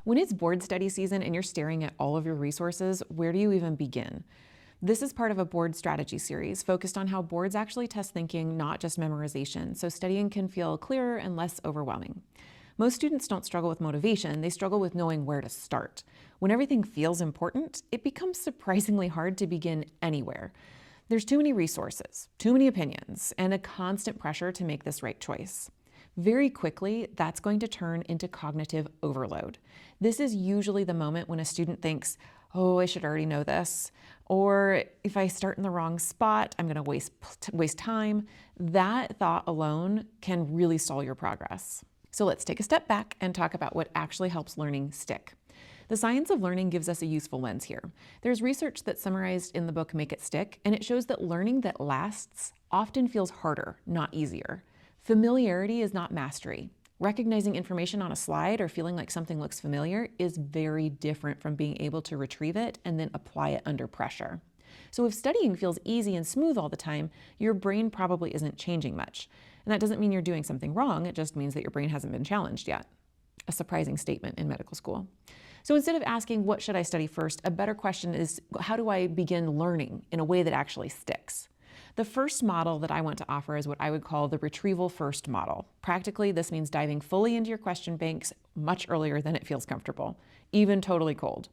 When it's board study season and you're staring at all of your resources, where do you even begin? This is part of a board strategy series focused on how boards actually test thinking, not just memorization, so studying can feel clearer and less overwhelming. Most students don't struggle with motivation, they struggle with knowing where to start. When everything feels important, it becomes surprisingly hard to begin anywhere. There's too many resources, too many opinions, and a constant pressure to make this right choice. Very quickly, that's going to turn into cognitive overload. This is usually the moment when a student thinks, oh, I should already know this, or if I start in the wrong spot, I'm going to waste time. That thought alone can really stall your progress. So let's take a step back and talk about what actually helps learning stick. The science of learning gives us a useful lens here. There's research that's summarized in the book Make It Stick, and it shows that learning that lasts often feels harder, not easier. Familiarity is not mastery. Recognizing information on a slide or feeling like something looks familiar is very different from being able to retrieve it and then apply it under pressure. So if studying feels easy and smooth all the time, your brain probably isn't changing much. And that doesn't mean you're doing something wrong, it just means that your brain hasn't been challenged yet. A surprising statement in medical school. So instead of asking, what should I study first, a better question is, how do I begin learning in a way that actually sticks? The first model that I want to offer is what I would call the retrieval first model. Practically, this means diving fully into your question banks much earlier than it feels comfortable, even totally cold.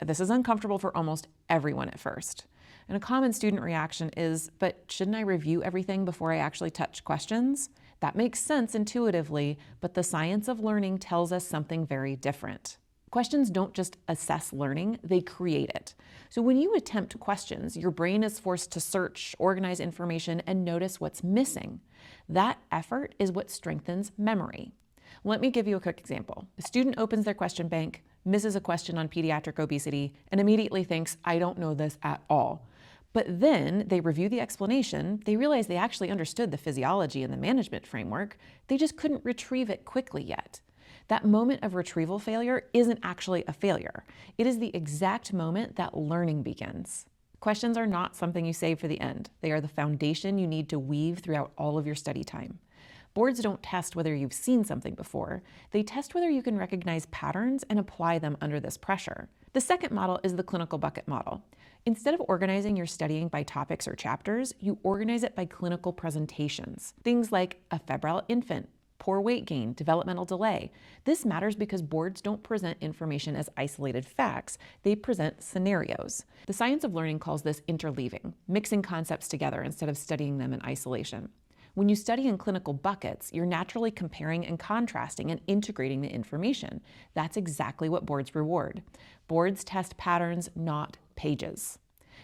This is uncomfortable for almost everyone at first. And a common student reaction is, but shouldn't I review everything before I actually touch questions? That makes sense intuitively, but the science of learning tells us something very different. Questions don't just assess learning, they create it. So when you attempt questions, your brain is forced to search, organize information, and notice what's missing. That effort is what strengthens memory. Let me give you a quick example. A student opens their question bank, misses a question on pediatric obesity, and immediately thinks, I don't know this at all. But then they review the explanation, they realize they actually understood the physiology and the management framework, they just couldn't retrieve it quickly yet. That moment of retrieval failure isn't actually a failure. It is the exact moment that learning begins. Questions are not something you save for the end. They are the foundation you need to weave throughout all of your study time. Boards don't test whether you've seen something before. They test whether you can recognize patterns and apply them under this pressure. The second model is the clinical bucket model. Instead of organizing your studying by topics or chapters, you organize it by clinical presentations. Things like a febrile infant, poor weight gain, developmental delay. This matters because boards don't present information as isolated facts, they present scenarios. The science of learning calls this interleaving, mixing concepts together instead of studying them in isolation. When you study in clinical buckets, you're naturally comparing and contrasting and integrating the information. That's exactly what boards reward. Boards test patterns, not pages.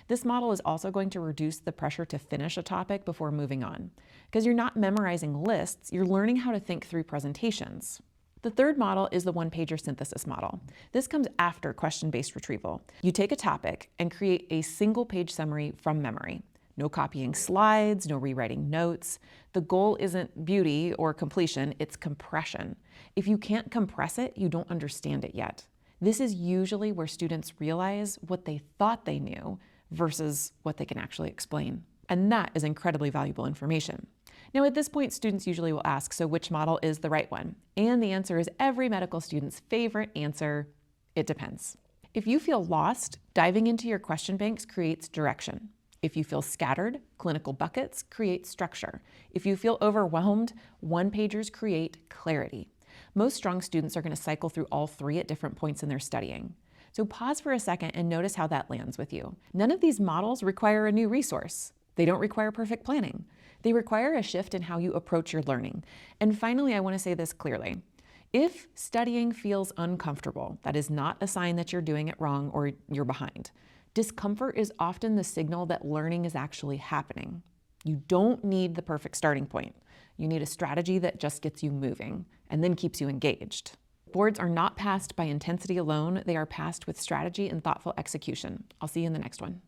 This model is also going to reduce the pressure to finish a topic before moving on. Because you're not memorizing lists, you're learning how to think through presentations. The third model is the one-pager synthesis model. This comes after question-based retrieval. You take a topic and create a single-page summary from memory. No copying slides, no rewriting notes. The goal isn't beauty or completion, it's compression. If you can't compress it, you don't understand it yet. This is usually where students realize what they thought they knew versus what they can actually explain. And that is incredibly valuable information. Now at this point, students usually will ask, so which model is the right one? And the answer is every medical student's favorite answer, it depends. If you feel lost, diving into your question banks creates direction. If you feel scattered, clinical buckets create structure. If you feel overwhelmed, one-pagers create clarity. Most strong students are going to cycle through all three at different points in their studying. So pause for a second and notice how that lands with you. None of these models require a new resource. They don't require perfect planning. They require a shift in how you approach your learning. And finally, I want to say this clearly. If studying feels uncomfortable, that is not a sign that you're doing it wrong or you're behind. Discomfort is often the signal that learning is actually happening. You don't need the perfect starting point. You need a strategy that just gets you moving and then keeps you engaged. Boards are not passed by intensity alone, they are passed with strategy and thoughtful execution. I'll see you in the next one.